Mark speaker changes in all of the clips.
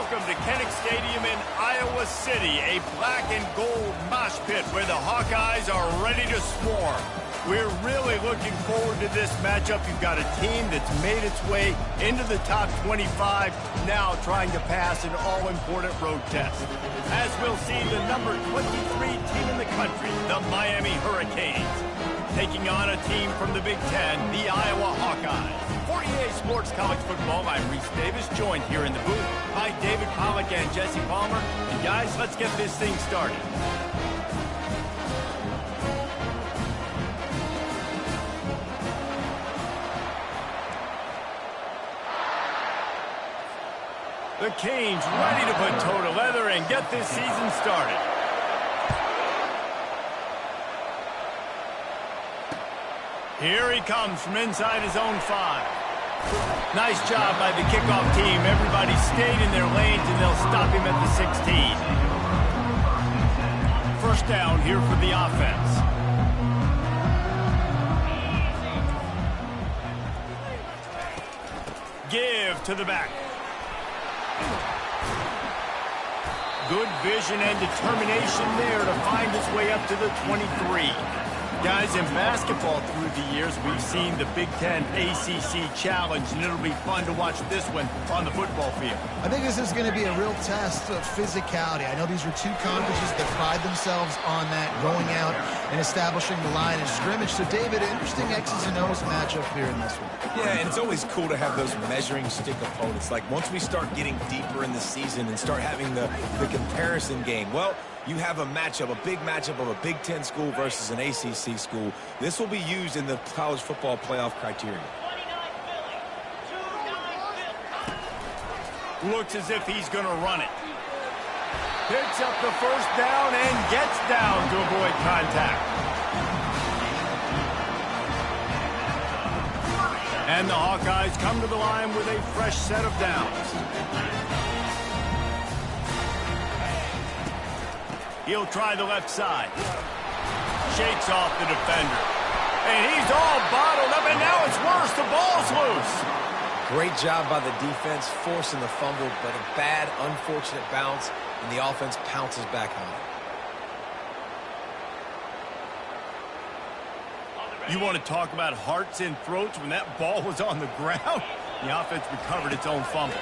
Speaker 1: Welcome to Kinnick Stadium in Iowa City, a black and gold mosh pit where the Hawkeyes are ready to swarm. We're really looking forward to this matchup. You've got a team that's made its way into the top 25, now trying to pass an all-important road test. As we'll see, the number 23 team in the country, the Miami Hurricanes, taking on a team from the Big Ten, the Iowa Hawkeyes. For EA Sports College Football, I'm Reese Davis, joined here in the booth by David Pollack and Jesse Palmer. And guys, let's get this thing started. The Canes ready to put toe to leather and get this season started. Here he comes from inside his own 5. Nice job by the kickoff team. Everybody stayed in their lanes, and they'll stop him at the 16. First down here for the offense. Give to the back. Good vision and determination there to find his way up to the 23. Guys, in basketball through the years, we've seen the Big Ten ACC Challenge, and it'll be fun to watch this one on the football field.
Speaker 2: I think this is going to be a real test of physicality. I know these are two conferences that pride themselves on that, going out and establishing the line of scrimmage. So, David, interesting X's and O's matchup here in this one.
Speaker 3: Yeah, and it's always cool to have those measuring stick opponents. Like, once we start getting deeper in the season and start having the comparison game, well, you have a matchup, a big matchup of a Big Ten school versus an ACC school. This will be used in the college football playoff criteria.
Speaker 1: Looks as if he's going to run it. Picks up the first down and gets down to avoid contact. And the Hawkeyes come to the line with a fresh set of downs. He'll try the left side. Shakes off the defender. And he's all bottled up, and now it's worse. The ball's loose.
Speaker 3: Great job by the defense, forcing the fumble, but a bad, unfortunate bounce, and the offense pounces back on it.
Speaker 1: You want to talk about hearts and throats when that ball was on the ground? The offense recovered its own fumble.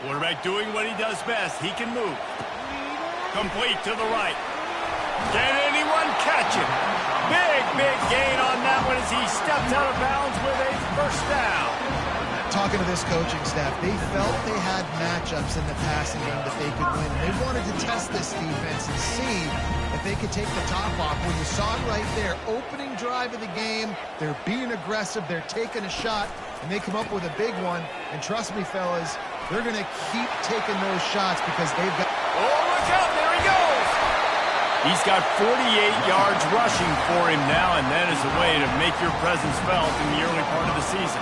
Speaker 1: Quarterback doing what he does best. He can move. Complete to the right. Can anyone catch him? Big gain on that one as he steps out of bounds with a first down.
Speaker 2: Talking to this coaching staff, they felt they had matchups in the passing game that they could win. They wanted to test this defense and see if they could take the top off. When you saw it right there, opening drive of the game, they're being aggressive, they're taking a shot, and they come up with a big one. And trust me, fellas, they're going to keep taking those shots because they've got...
Speaker 1: Oh, look out, there he goes! He's got 48 yards rushing for him now, and that is a way to make your presence felt in the early part of the season.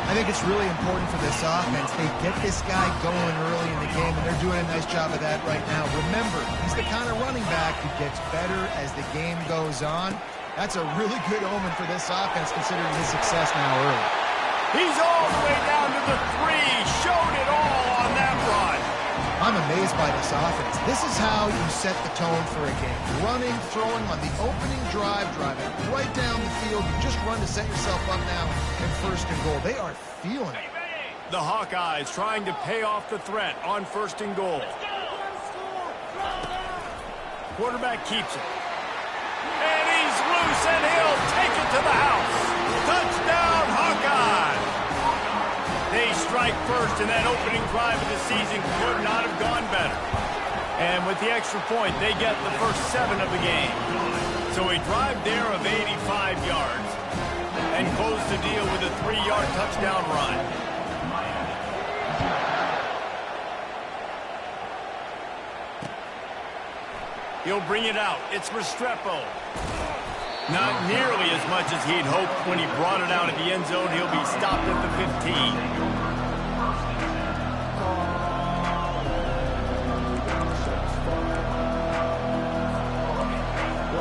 Speaker 2: I think it's really important for this offense. They get this guy going early in the game, and they're doing a nice job of that right now. Remember, he's the kind of running back who gets better as the game goes on. That's a really good omen for this offense, considering his success now early.
Speaker 1: He's all the way down to the 3. Showed it all on that run.
Speaker 2: I'm amazed by this offense. This is how you set the tone for a game. Running, throwing on the opening drive, driving right down the field. You just run to set yourself up now in first and goal. They are feeling it.
Speaker 1: The Hawkeyes trying to pay off the threat on first and goal. Quarterback keeps it. And he's loose, and he'll take it to the house. Touchdown, Hawkeyes! They strike first, and that opening drive of the season could not have gone better. And with the extra point, they get the first 7 of the game. So a drive there of 85 yards and close the deal with a 3-yard touchdown run. He'll bring it out. It's Restrepo. Not nearly as much as he'd hoped when he brought it out of the end zone. He'll be stopped at the 15.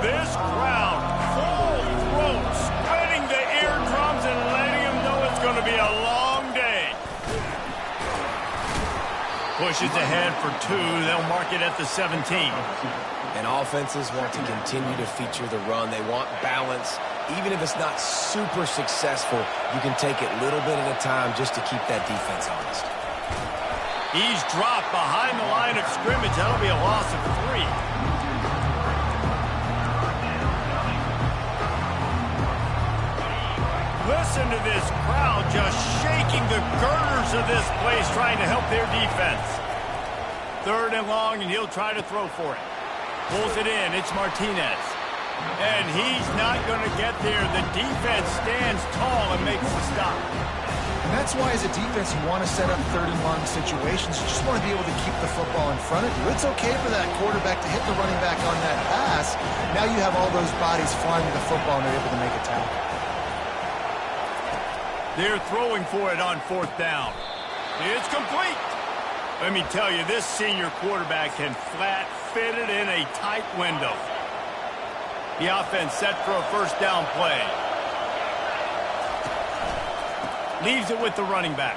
Speaker 1: This crowd, full throat, spreading the eardrums and letting him know it's going to be a long day. Pushes ahead for 2. They'll mark it at the 17.
Speaker 3: And offenses want to continue to feature the run. They want balance. Even if it's not super successful, you can take it little bit at a time just to keep that defense honest.
Speaker 1: He's dropped behind the line of scrimmage. That'll be a loss of 3. Listen to this crowd just shaking the girders of this place, trying to help their defense. 3rd and long, and he'll try to throw for it. Pulls it in. It's Martinez. And he's not going to get there. The defense stands tall and makes the stop.
Speaker 2: And that's why, as a defense, you want to set up 3rd and long situations. You just want to be able to keep the football in front of you. It's okay for that quarterback to hit the running back on that pass. Now you have all those bodies flying to the football, and they're able to make a tackle.
Speaker 1: They're throwing for it on 4th down. It's complete. Let me tell you, this senior quarterback can flat fit it in a tight window. The offense set for a 1st down play. Leaves it with the running back.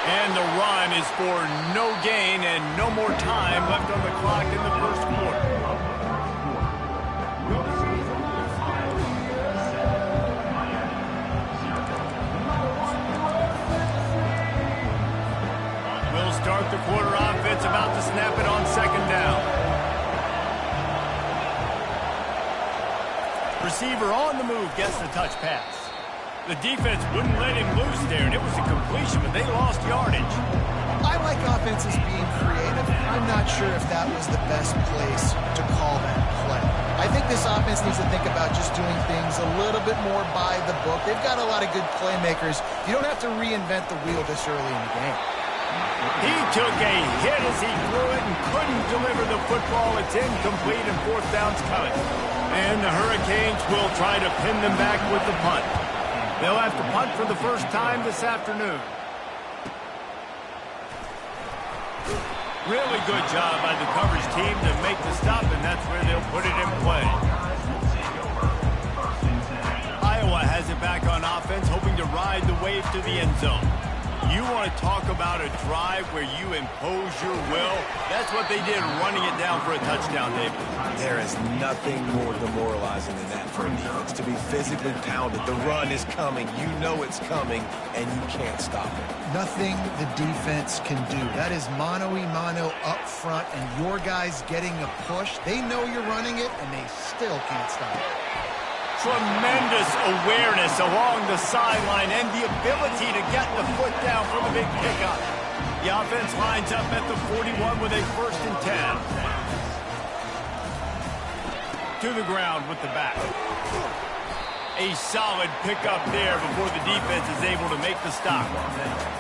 Speaker 1: And the run is for no gain and no more time left on the clock in the 1st quarter. We'll start the quarter offense, about to snap it on 2nd down. Receiver on the move gets the touch pass. The defense wouldn't let him loose there, and it was a completion, but they lost yardage.
Speaker 2: I like offenses being creative. I'm not sure if that was the best place to call that play. I think this offense needs to think about just doing things a little bit more by the book. They've got a lot of good playmakers. You don't have to reinvent the wheel this early in the game.
Speaker 1: He took a hit as he threw it and couldn't deliver the football. It's incomplete, and 4th down's coming. And the Hurricanes will try to pin them back with the punt. They'll have to punt for the first time this afternoon. Really good job by the coverage team to make the stop, and that's where they'll put it in play. Iowa has it back on offense, hoping to ride the wave to the end zone. You want to talk about a drive where you impose your will? That's what they did, running it down for a touchdown, David.
Speaker 3: There is nothing more demoralizing than that for a defense, to be physically pounded. The run is coming. You know it's coming, and you can't stop it.
Speaker 2: Nothing the defense can do. That is mano-a-mano up front, and your guys getting a push. They know you're running it, and they still can't stop it.
Speaker 1: Tremendous awareness along the sideline and the ability to get the foot down for the big pickup. The offense lines up at the 41 with a 1st and 10. To the ground with the back. A solid pickup there before the defense is able to make the stop.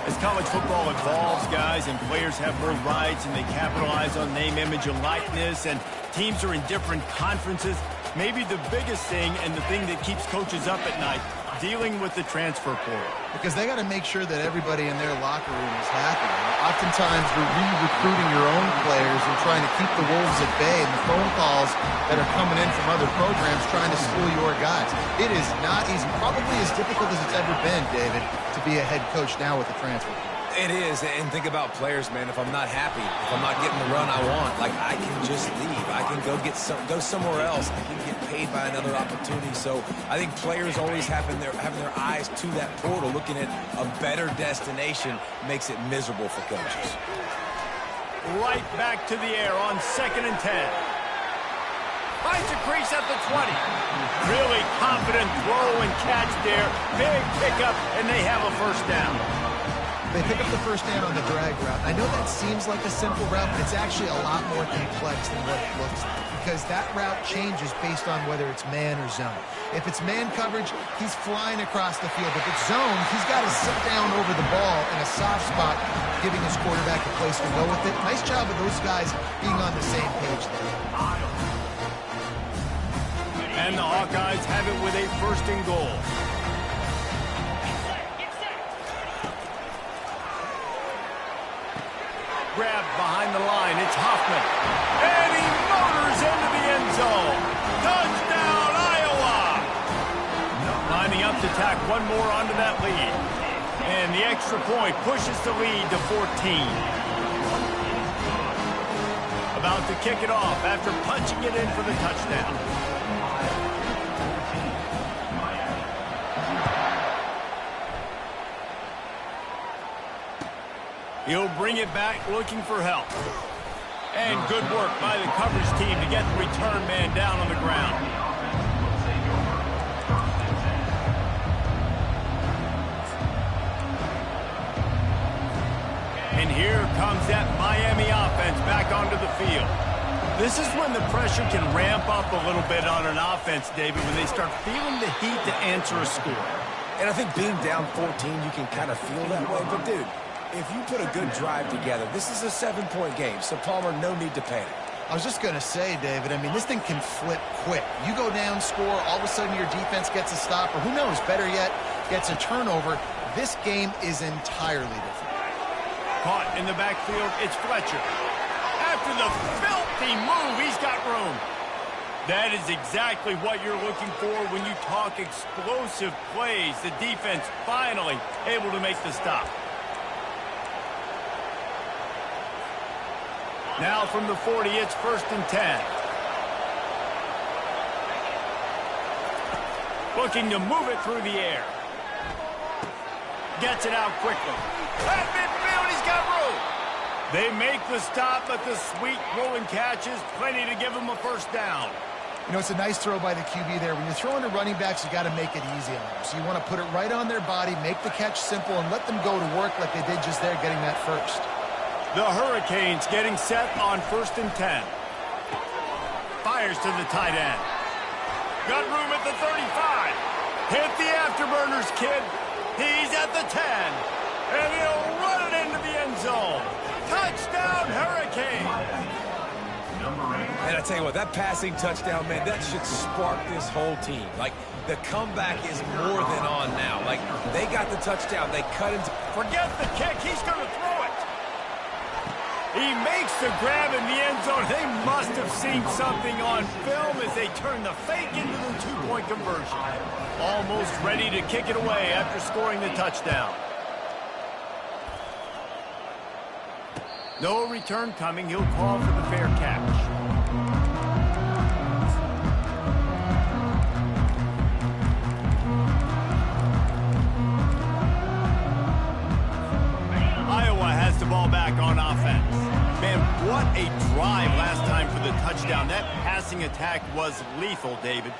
Speaker 1: As college football evolves, guys, and players have more rights and they capitalize on name, image, and likeness, and teams are in different conferences, maybe the biggest thing and the thing that keeps coaches up at night, dealing with the transfer portal.
Speaker 2: Because they got to make sure that everybody in their locker room is happy. Oftentimes, they're re-recruiting your own players and trying to keep the Wolves at bay, and the phone calls that are coming in from other programs trying to steal your guys. It is not easy, probably as difficult as it's ever been, David, to be a head coach now with the transfer portal.
Speaker 3: It is, and think about players, man. If I'm not happy, if I'm not getting the run I want, like, I can just leave. I can go somewhere else. I can get paid by another opportunity. So I think players always having their eyes to that portal, looking at a better destination, makes it miserable for coaches.
Speaker 1: Right back to the air on 2nd and 10. Finds a crease at the 20. Really confident throw and catch there. Big pickup, and they have a 1st down.
Speaker 2: They pick up the 1st down on the drag route. I know that seems like a simple route, but it's actually a lot more complex than what it looks like, because that route changes based on whether it's man or zone. If it's man coverage, he's flying across the field. If it's zone, he's got to sit down over the ball in a soft spot, giving his quarterback a place to go with it. Nice job of those guys being on the same page there.
Speaker 1: And the Hawkeyes have it with a 1st and goal. Grabbed behind the line. It's Hoffman. And he motors into the end zone. Touchdown, Iowa! Lining up to tack one more onto that lead. And the extra point pushes the lead to 14. About to kick it off after punching it in for the touchdown. He'll bring it back looking for help. And good work by the coverage team to get the return man down on the ground. And here comes that Miami offense back onto the field. This is when the pressure can ramp up a little bit on an offense, David, when they start feeling the heat to answer a score.
Speaker 3: And I think being down 14, you can kind of feel that way. But, dude, if you put a good drive together, this is a 7-point game. So, Palmer, no need to panic.
Speaker 2: I was just going to say, David, I mean, this thing can flip quick. You go down, score, all of a sudden your defense gets a stop, or who knows, better yet, gets a turnover. This game is entirely different.
Speaker 1: Caught in the backfield, it's Fletcher. After the filthy move, he's got room. That is exactly what you're looking for when you talk explosive plays. The defense finally able to make the stop. Now from the 40, it's 1st and 10. Looking to move it through the air. Gets it out quickly. At midfield, he's got room. They make the stop, but the sweet rolling catch is plenty to give him a first down.
Speaker 2: You know, it's a nice throw by the QB there. When you're throwing to running backs, you got to make it easy on them. So you want to put it right on their body, make the catch simple, and let them go to work like they did just there, getting that first.
Speaker 1: The Hurricanes getting set on 1st and 10. Fires to the tight end. Got room at the 35. Hit the afterburners, kid. He's at the 10. And he'll run it into the end zone. Touchdown, Hurricanes.
Speaker 3: And I tell you what, that passing touchdown, man, that should spark this whole team. Like, the comeback is more than on now. Like, they got the touchdown. They cut into...
Speaker 1: Forget the kick. He's going to throw it. He makes the grab in the end zone. They must have seen something on film as they turn the fake into the two-point conversion. Almost ready to kick it away after scoring the touchdown. No return coming. He'll call for the fair catch. Iowa has the ball back on offense. Man, what a drive last time for the touchdown. That passing attack was lethal, David.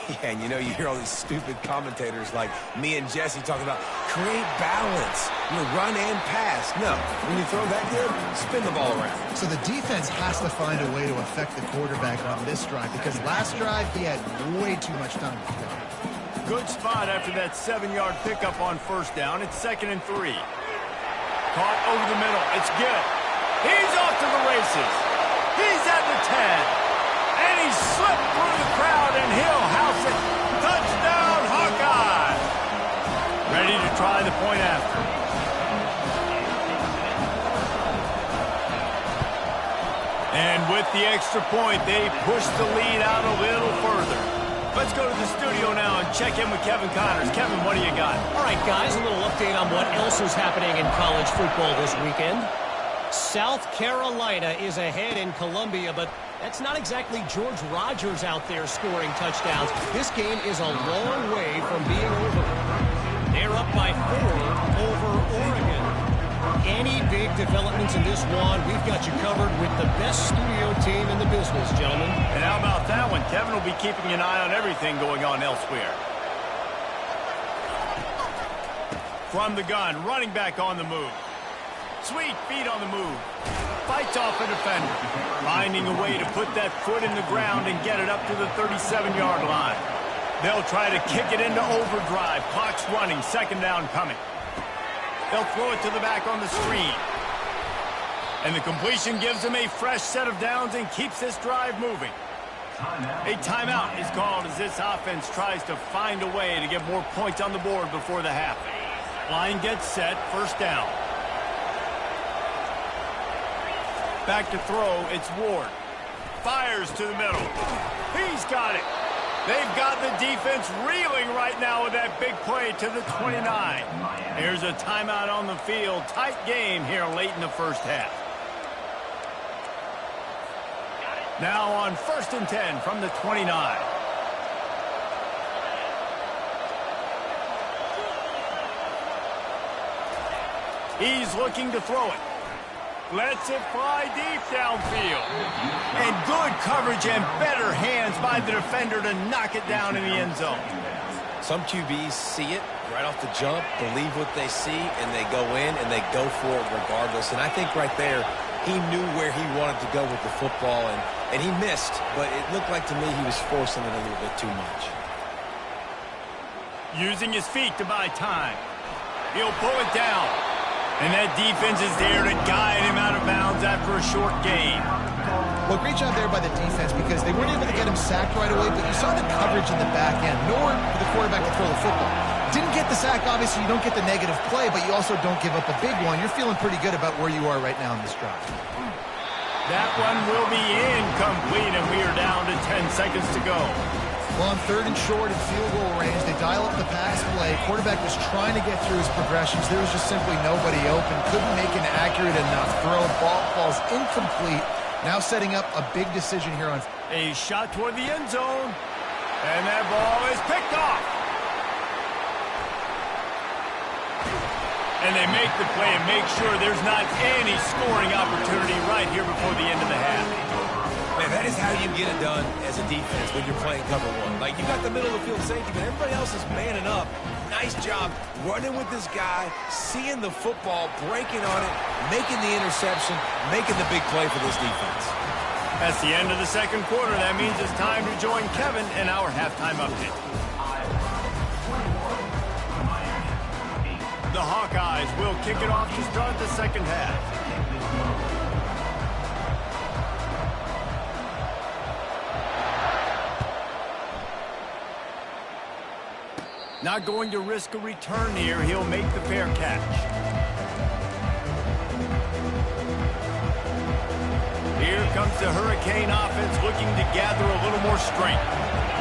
Speaker 3: Yeah, and you know, you hear all these stupid commentators like me and Jesse talking about create balance, run and pass. No, when you throw that good, spin the ball around.
Speaker 2: So the defense has to find a way to affect the quarterback on this drive, because last drive he had way too much time to throw.
Speaker 1: Good spot after that 7-yard pickup on first down. It's 2nd and 3. Caught over the middle. It's good. He's off to the races. He's at the 10. And he slipped through the crowd, and he'll house it. Touchdown, Hawkeye. Ready to try the point after. And with the extra point, they push the lead out a little further. Let's go to the studio now and check in with Kevin Connors. Kevin, what do you got?
Speaker 4: All right, guys, a little update on what else is happening in college football this weekend. South Carolina is ahead in Columbia, but that's not exactly George Rogers out there scoring touchdowns. This game is a long way from being over. They're up by 4 over Oregon. Any big developments in this one, we've got you covered with the best studio team in the business, gentlemen.
Speaker 1: And how about that one? Kevin will be keeping an eye on everything going on elsewhere. From the gun, running back on the move. Sweet feet on the move. Fights off a defender. Finding a way to put that foot in the ground and get it up to the 37-yard line. They'll try to kick it into overdrive. Clock's running. 2nd down coming. They'll throw it to the back on the screen. And the completion gives them a fresh set of downs and keeps this drive moving. A timeout is called as this offense tries to find a way to get more points on the board before the half. Line gets set. 1st down. Back to throw, it's Ward. Fires to the middle. He's got it. They've got the defense reeling right now with that big play to the 29. Here's a timeout on the field. Tight game here late in the first half. Now on 1st and 10 from the 29. He's looking to throw it. Lets it fly deep downfield. And good coverage and better hands by the defender to knock it down in the end zone.
Speaker 3: Some QBs see it right off the jump, believe what they see, and they go in and they go for it regardless. And I think right there, he knew where he wanted to go with the football, and he missed, but it looked like to me he was forcing it a little bit too much.
Speaker 1: Using his feet to buy time. He'll pull it down. And that defense is there to guide him out of bounds after a short gain.
Speaker 2: Well, great job there by the defense because they weren't able to get him sacked right away, but you saw the coverage in the back end. Nowhere for the quarterback to throw the football. Didn't get the sack, obviously you don't get the negative play, but you also don't give up a big one. You're feeling pretty good about where you are right now in this drive.
Speaker 1: That one will be incomplete, and we are down to 10 seconds to go.
Speaker 2: Well, on 3rd and short and field goal range, they dial up the pass play. Quarterback was trying to get through his progressions. There was just simply nobody open. Couldn't make an accurate enough throw. Ball falls incomplete. Now setting up a big decision here on...
Speaker 1: A shot toward the end zone. And that ball is picked off. And they make the play and make sure there's not any scoring opportunity right here before the end of the half.
Speaker 3: Man, that is how you get it done as a defense when you're playing cover one. Like, you got the middle of the field safety, but everybody else is manning up. Nice job running with this guy, seeing the football, breaking on it, making the interception, making the big play for this defense.
Speaker 1: That's the end of the second quarter. That means it's time to join Kevin in our halftime update. The Hawkeyes will kick it off to start the second half. Not going to risk a return here. He'll make the fair catch. Here comes the Hurricane offense looking to gather a little more strength.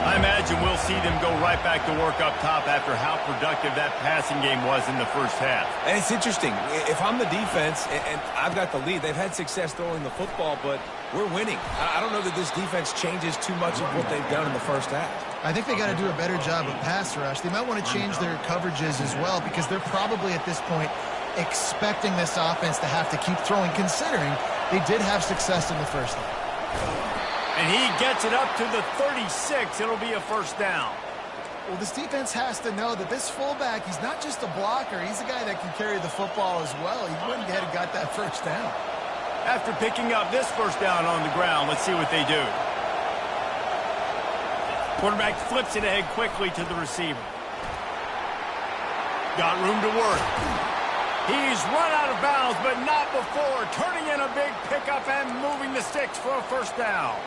Speaker 1: I imagine we'll see them go right back to work up top after how productive that passing game was in the first half.
Speaker 3: And it's interesting. If I'm the defense and I've got the lead, they've had success throwing the football, but we're winning. I don't know that this defense changes too much of what they've done in the first half.
Speaker 2: I think they got to do a better job of pass rush. They might want to change their coverages as well because they're probably at this point expecting this offense to have to keep throwing, considering they did have success in the first half.
Speaker 1: And he gets it up to the 36. It'll be a first down.
Speaker 2: Well, this defense has to know that this fullback, he's not just a blocker. He's a guy that can carry the football as well. He went ahead and got that first down.
Speaker 1: After picking up this first down on the ground, let's see what they do. Quarterback flips it ahead quickly to the receiver. Got room to work. He's run out of bounds, but not before. Turning in a big pickup and moving the sticks for a first down.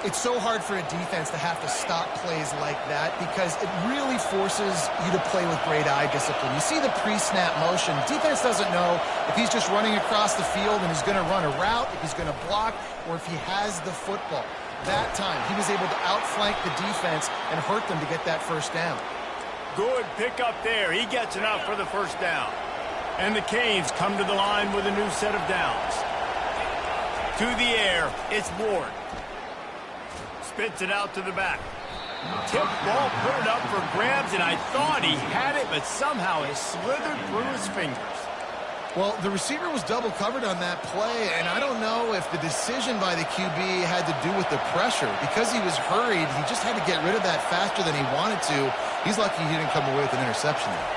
Speaker 2: It's so hard for a defense to have to stop plays like that because it really forces you to play with great eye discipline. You see the pre-snap motion. Defense doesn't know if he's just running across the field and he's going to run a route, if he's going to block, or if he has the football. That time, he was able to outflank the defense and hurt them to get that first down.
Speaker 1: Good pickup there. He gets enough for the first down. And the Canes come to the line with a new set of downs. To the air, it's Ward. Spits it out to the back. Tip ball, put it up for grabs, and I thought he had it, but somehow it slithered through his fingers.
Speaker 2: Well, the receiver was double covered on that play, and I don't know if the decision by the QB had to do with the pressure. Because he was hurried, he just had to get rid of that faster than he wanted to. He's lucky he didn't come away with an interception there.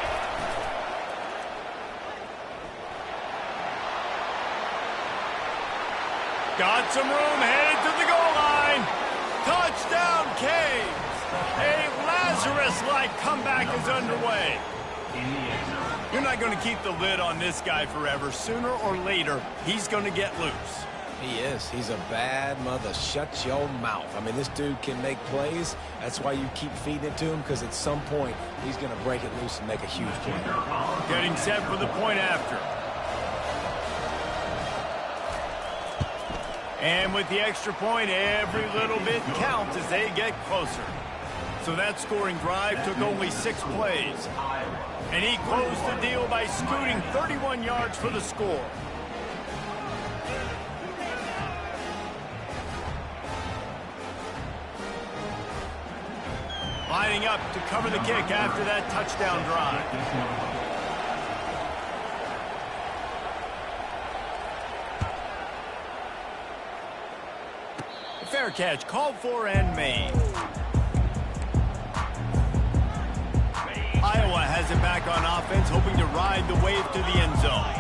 Speaker 1: Got some room, headed to the goal line. Touchdown, Canes. A Lazarus-like comeback is underway. You're not going to keep the lid on this guy forever. Sooner or later, he's going to get loose.
Speaker 3: He is. He's a bad mother. Shut your mouth. I mean, this dude can make plays. That's why you keep feeding it to him, because at some point, he's going to break it loose and make a huge play.
Speaker 1: Getting set for the point after. And with the extra point, every little bit counts as they get closer. So that scoring drive took only 6 plays. And he closed the deal by scooting 31 yards for the score. Lining up to cover the kick after that touchdown drive. A fair catch called for and made. Iowa has it back on offense, hoping to ride the wave to the end zone.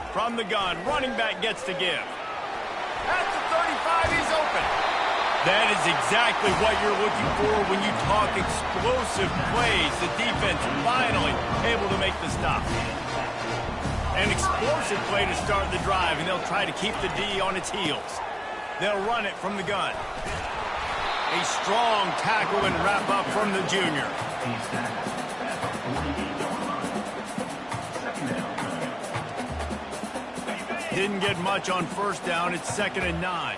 Speaker 1: From the gun, running back gets to give. At the 35, he's open. That is exactly what you're looking for when you talk explosive plays. The defense finally able to make the stop. An explosive play to start the drive, and they'll try to keep the D on its heels. They'll run it from the gun. A strong tackle and wrap up from the junior. Didn't get much on first down. It's 2nd and 9.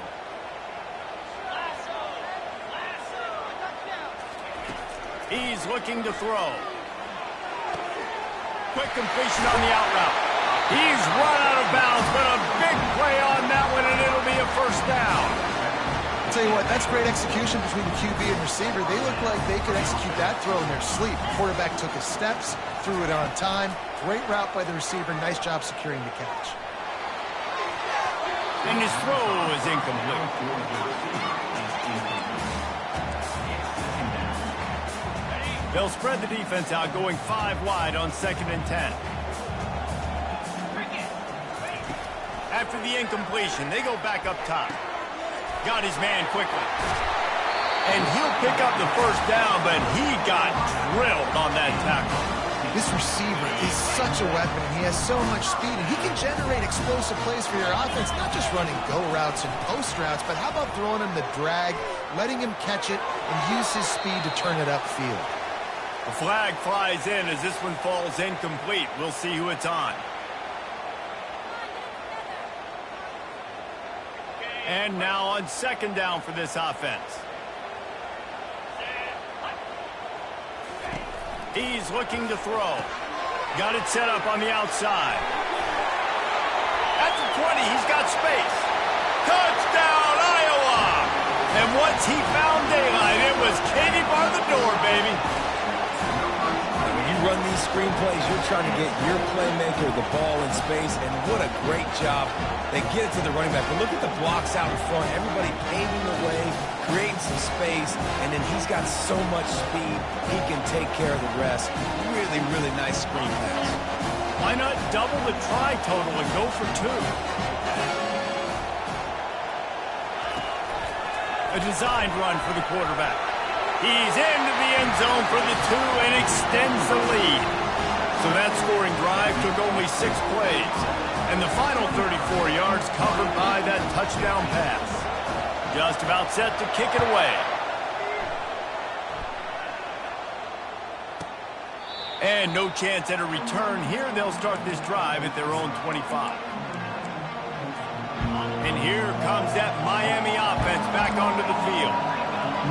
Speaker 1: He's looking to throw. Quick completion on the out route. He's run out of bounds, but a big play on that one, and it'll be a first down.
Speaker 2: I'll tell you what, that's great execution between the QB and receiver. They look like they could execute that throw in their sleep. The quarterback took his steps, threw it on time. Great route by the receiver. Nice job securing the catch.
Speaker 1: And his throw is incomplete. They'll spread the defense out, going 5 wide on 2nd and 10. After the incompletion, they go back up top. Got his man quickly. And he'll pick up the first down, but he got drilled on that tackle.
Speaker 2: This receiver is such a weapon. He has so much speed, and he can generate explosive plays for your offense, not just running go routes and post routes, but how about throwing him the drag, letting him catch it, and use his speed to turn it upfield.
Speaker 1: The flag flies in as this one falls incomplete. We'll see who it's on. And now on 2nd down for this offense. He's looking to throw. Got it set up on the outside. At the 20, he's got space. Touchdown, Iowa! And once he found daylight, it was Katie bar the door, baby.
Speaker 3: Run these screen plays, you're trying to get your playmaker the ball in space, and what a great job. They get it to the running back, but look at the blocks out in front. Everybody paving the way, creating some space, and then he's got so much speed, he can take care of the rest. Really, really nice screen pass.
Speaker 1: Why not double the try total and go for 2? A designed run for the quarterback. He's into the end zone for the 2 and extends the lead. So that scoring drive took only 6 plays. And the final 34 yards covered by that touchdown pass. Just about set to kick it away. And no chance at a return here. They'll start this drive at their own 25. And here comes that Miami offense back onto the field.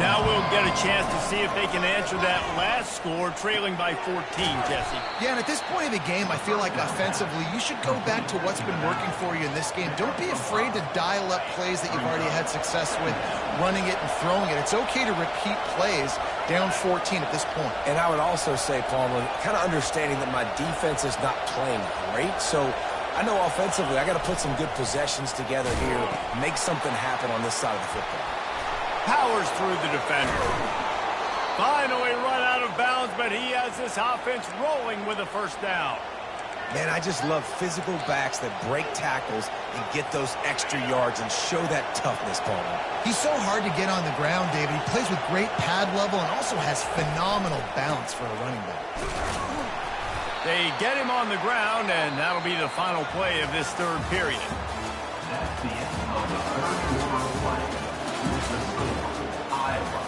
Speaker 1: Now we'll get a chance to see if they can answer that last score, trailing by 14, Jesse.
Speaker 2: Yeah, and at this point of the game, I feel like offensively, you should go back to what's been working for you in this game. Don't be afraid to dial up plays that you've already had success with, running it and throwing it. It's okay to repeat plays down 14 at this point.
Speaker 3: And I would also say, Palmer, kind of understanding that my defense is not playing great, so I know offensively I got to put some good possessions together here, make something happen on this side of the football.
Speaker 1: Powers through the defender. Finally run out of bounds, but he has this offense rolling with a first down.
Speaker 3: Man, I just love physical backs that break tackles and get those extra yards and show that toughness, Palmer.
Speaker 2: He's so hard to get on the ground, David. He plays with great pad level and also has phenomenal balance for a running back.
Speaker 1: They get him on the ground, and that'll be the final play of this 3rd period.
Speaker 5: That's the end of the 3rd quarter of play. Iowa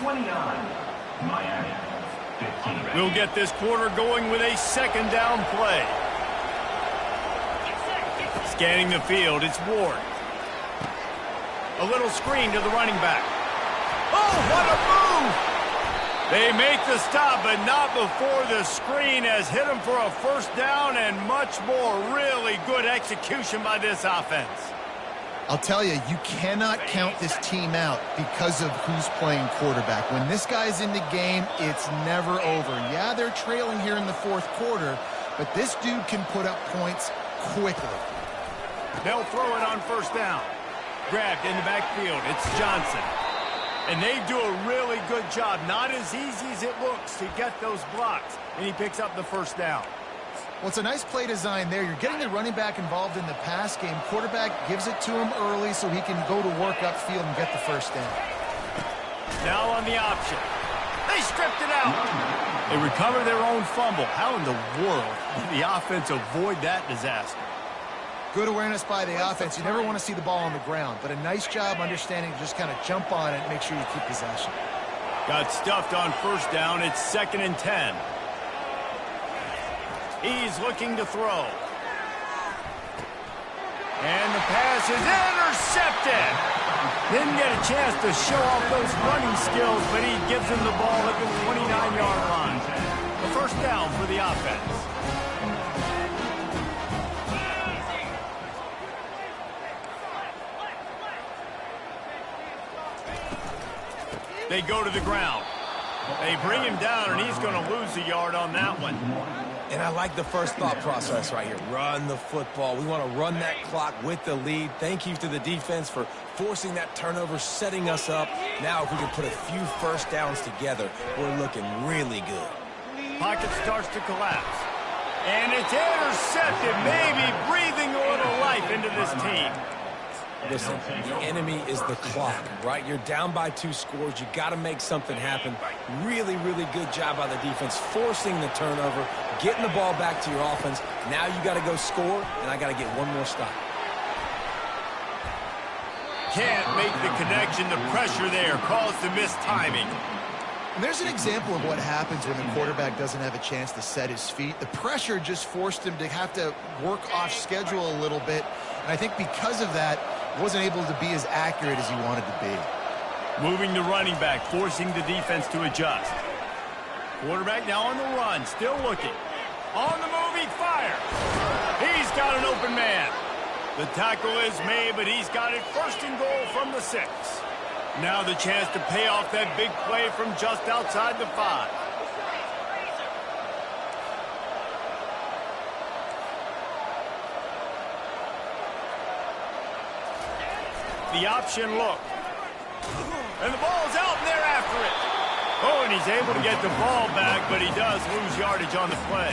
Speaker 5: 29, Miami 15.
Speaker 1: We'll get this quarter going with a 2nd down play. Scanning the field, it's Ward. A little screen to the running back. Oh, what a move! They make the stop, but not before the screen has hit them for a first down and much more. Really good execution by this offense.
Speaker 2: I'll tell you, you cannot count this team out because of who's playing quarterback. When this guy's in the game, it's never over. Yeah, they're trailing here in the fourth quarter, but this dude can put up points quickly.
Speaker 1: They'll throw it on first down. Grabbed in the backfield. It's Johnson. And they do a really good job. Not as easy as it looks to get those blocks. And he picks up the first down.
Speaker 2: Well, it's a nice play design there. You're getting the running back involved in the pass game. Quarterback gives it to him early so he can go to work upfield and get the first down.
Speaker 1: Now on the option. They stripped it out. They recover their own fumble. How in the world did the offense avoid that disaster?
Speaker 2: Good awareness by the offense. You never want to see the ball on the ground, but a nice job understanding to just kind of jump on it and make sure you keep possession.
Speaker 1: Got stuffed on first down. It's 2nd and 10. He's looking to throw. And the pass is intercepted. Didn't get a chance to show off those running skills, but he gives him the ball at the 29-yard line. A first down for the offense. They go to the ground. They bring him down, and he's going to lose a yard on that one.
Speaker 3: And I like the first thought process right here. Run the football. We want to run that clock with the lead. Thank you to the defense for forcing that turnover, setting us up. Now if we can put a few first downs together, we're looking really good.
Speaker 1: Pocket starts to collapse. And it's intercepted, maybe breathing a little life into this team.
Speaker 3: Listen, the enemy is the clock, right? You're down by 2 scores. You got to make something happen. Really, really good job by the defense, forcing the turnover, getting the ball back to your offense. Now you got to go score, and I got to get one more stop.
Speaker 1: Can't make the connection. The pressure there caused the missed timing.
Speaker 2: And there's an example of what happens when the quarterback doesn't have a chance to set his feet. The pressure just forced him to have to work off schedule a little bit. And I think because of that, wasn't able to be as accurate as he wanted to be.
Speaker 1: Moving the running back, forcing the defense to adjust. Quarterback now on the run, still looking. On the move, he fires. He's got an open man. The tackle is made, but he's got it 1st and goal from the 6. Now the chance to pay off that big play from just outside the 5. The option look. And the ball's out, and they're after it. Oh, and he's able to get the ball back, but he does lose yardage on the play.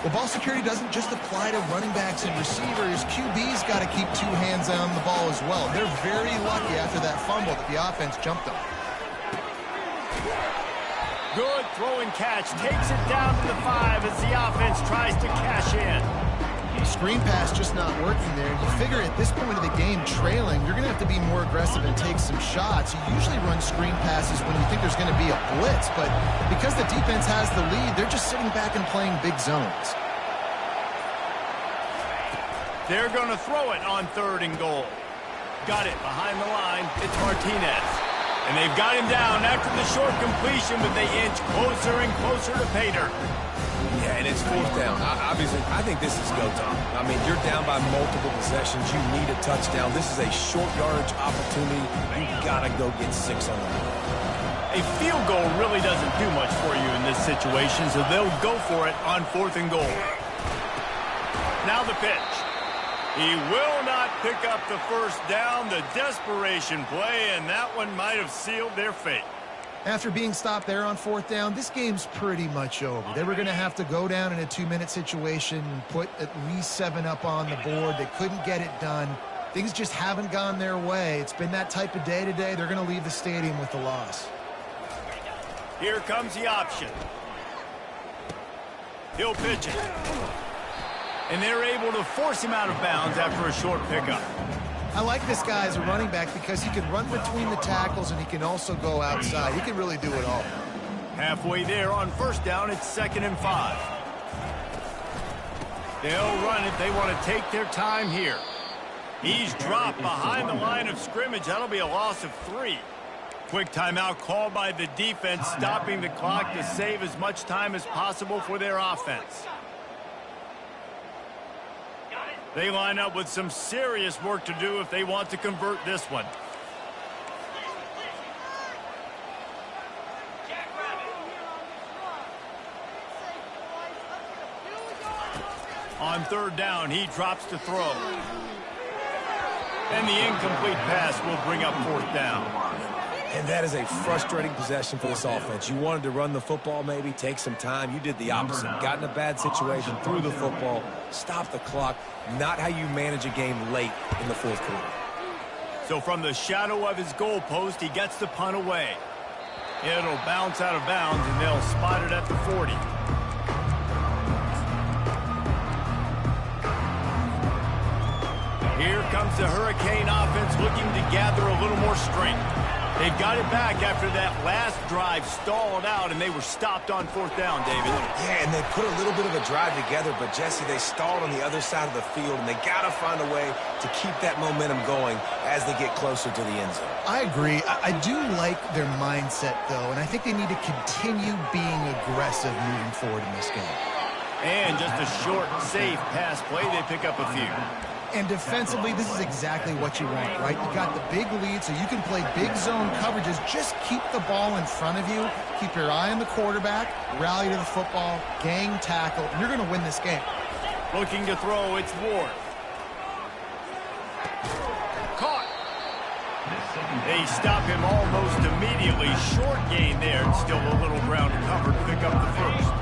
Speaker 2: Well, ball security doesn't just apply to running backs and receivers. QB's got to keep 2 hands on the ball as well. They're very lucky after that fumble that the offense jumped on.
Speaker 1: Good throw and catch. Takes it down to the 5 as the offense tries to cash in.
Speaker 2: Screen pass just not working there. You figure at this point of the game, trailing, you're going to have to be more aggressive and take some shots. You usually run screen passes when you think there's going to be a blitz, but because the defense has the lead, they're just sitting back and playing big zones.
Speaker 1: They're going to throw it on 3rd and goal. Got it behind the line. It's Martinez. And they've got him down after the short completion, but they inch closer and closer to pay dirt.
Speaker 3: Yeah, and it's 4th down. Obviously, I think this is go time. I mean, you're down by multiple possessions. You need a touchdown. This is a short yardage opportunity. You got to go get 6 on the board.
Speaker 1: A field goal really doesn't do much for you in this situation, so they'll go for it on 4th and goal. Now the pitch. He will not pick up the first down. The desperation play, and that one might have sealed their fate.
Speaker 2: After being stopped there on 4th down, this game's pretty much over. They were going to have to go down in a 2-minute situation and put at least 7 up on the board. They couldn't get it done. Things just haven't gone their way. It's been that type of day today. They're going to leave the stadium with the loss.
Speaker 1: Here comes the option. He'll pitch it. And they're able to force him out of bounds after a short pickup.
Speaker 2: I like this guy as a running back because he can run between the tackles and he can also go outside. He can really do it all.
Speaker 1: Halfway there on 1st down, it's 2nd and 5. They'll run it. They want to take their time here. He's dropped behind the line of scrimmage. That'll be a loss of 3. Quick timeout called by the defense, stopping the clock to save as much time as possible for their offense. They line up with some serious work to do if they want to convert this one. On third down, he drops to throw. And the incomplete pass will bring up fourth down.
Speaker 3: And that is a frustrating possession for this offense. You wanted to run the football, maybe take some time. You did the opposite. Got in a bad situation, threw the football, stopped the clock. Not how you manage a game late in the fourth quarter.
Speaker 1: So from the shadow of his goal post, he gets the punt away. It'll bounce out of bounds, and they'll spot it at the 40. Here comes the Hurricane offense looking to gather a little more strength. They've got it back after that last drive stalled out, and they were stopped on fourth down, David.
Speaker 3: Yeah, and they put a little bit of a drive together, but, Jesse, they stalled on the other side of the field, and they got to find a way to keep that momentum going as they get closer to the end zone.
Speaker 2: I agree. I do like their mindset, though, and I think they need to continue being aggressive moving forward in this game.
Speaker 1: And just a short, safe pass play, they pick up a few.
Speaker 2: And defensively, this is exactly what you want, right? You got the big lead, so you can play big zone coverages. Just keep the ball in front of you. Keep your eye on the quarterback. Rally to the football. Gang tackle. You're going to win this game.
Speaker 1: Looking to throw, it's Ward. Caught. They stop him almost immediately. Short gain there. Still a little ground to cover to pick up the first.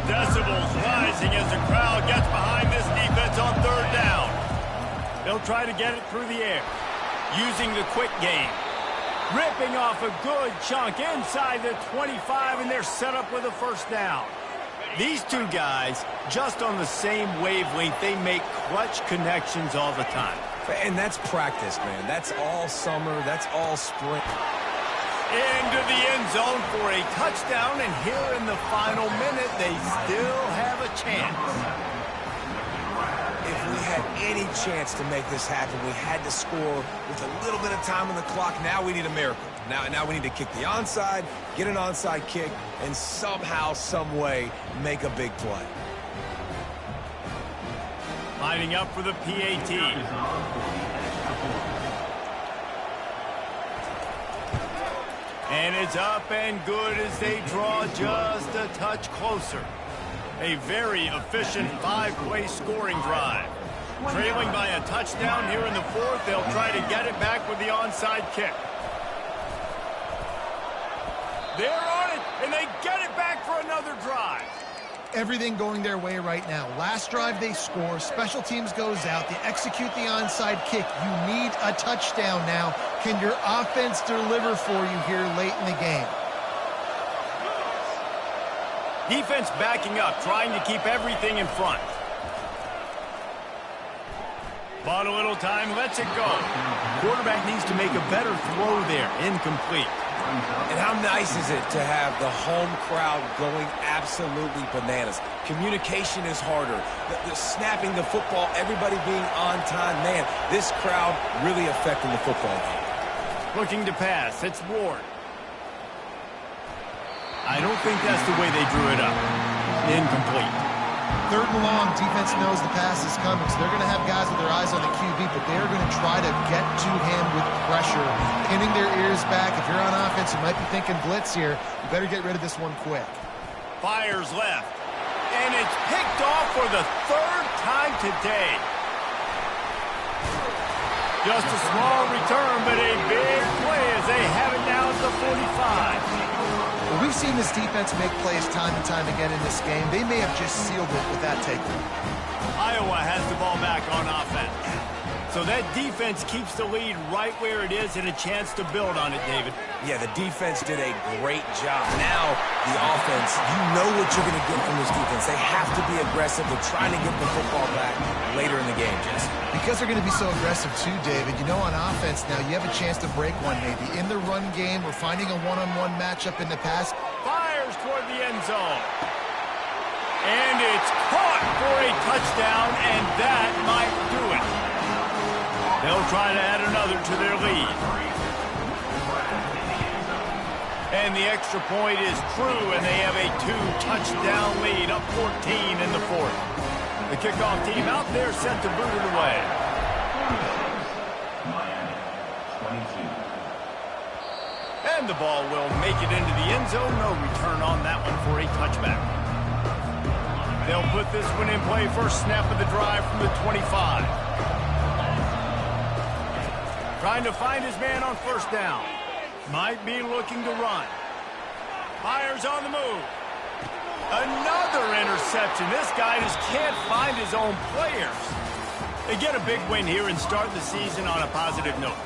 Speaker 1: Decibels rising as the crowd gets behind this defense on third down. They'll try to get it through the air, using the quick game. Ripping off a good chunk inside the 25, and they're set up with a first down. These two guys, just on the same wavelength, they make clutch connections all the time.
Speaker 3: And that's practice, man. That's all summer. That's all spring.
Speaker 1: Into the end zone for a touchdown, and here in the final minute, they still have a chance.
Speaker 3: If we had any chance to make this happen, we had to score with a little bit of time on the clock. Now we need a miracle. Now we need to kick the onside, get an onside kick, and somehow, some way, make a big play.
Speaker 1: Lining up for the PAT. And it's up and good as they draw just a touch closer. A very efficient five-play scoring drive. Trailing by a touchdown here in the fourth, they'll try to get it back with the onside kick. They're on it, and they get it back for another drive.
Speaker 2: Everything going their way right now. Last drive they score, special teams goes out, they execute the onside kick. You need a touchdown now. Can your offense deliver for you here late in the game?
Speaker 1: Defense backing up, trying to keep everything in front. Bought a little time, lets it go. Quarterback needs to make a better throw there, incomplete.
Speaker 3: And how nice is it to have the home crowd going absolutely bananas? Communication is harder. The snapping the football, everybody being on time. Man, this crowd really affecting the football game.
Speaker 1: Looking to pass. It's Ward. I don't think that's the way they drew it up. Incomplete.
Speaker 2: Third and long, defense knows the pass is coming, so they're going to have guys with their eyes on the QB, but they're going to try to get to him with pressure, pinning their ears back. If you're on offense, you might be thinking blitz here. You better get rid of this one quick.
Speaker 1: Fires left, and it's picked off for the third time today. Just a small return, but a big play as they have it now at the 45.
Speaker 2: Well, we've seen this defense make plays time and time again in this game. They may have just sealed it with that takeaway.
Speaker 1: Iowa has the ball back on offense. So that defense keeps the lead right where it is and a chance to build on it, David.
Speaker 3: Yeah, the defense did a great job. Now, the offense, you know what you're going to get from this defense. They have to be aggressive. They're trying to get the football back later in the game, Jesse.
Speaker 2: Because they're going to be so aggressive too, David, you know on offense now you have a chance to break one maybe. In the run game, we're finding a one-on-one matchup in the pass.
Speaker 1: Fires toward the end zone. And it's caught for a touchdown, and that might do it. They'll try to add another to their lead. And the extra point is true, and they have a 2-touchdown lead, up 14 in the fourth. The kickoff team out there set to boot it away.
Speaker 5: Miami, 22.
Speaker 1: And the ball will make it into the end zone. No return on that one for a touchback. They'll put this one in play first snap of the drive from the 25. Trying to find his man on first down. Might be looking to run. Fires on the move. Another interception. This guy just can't find his own players. They get a big win here and start the season on a positive note.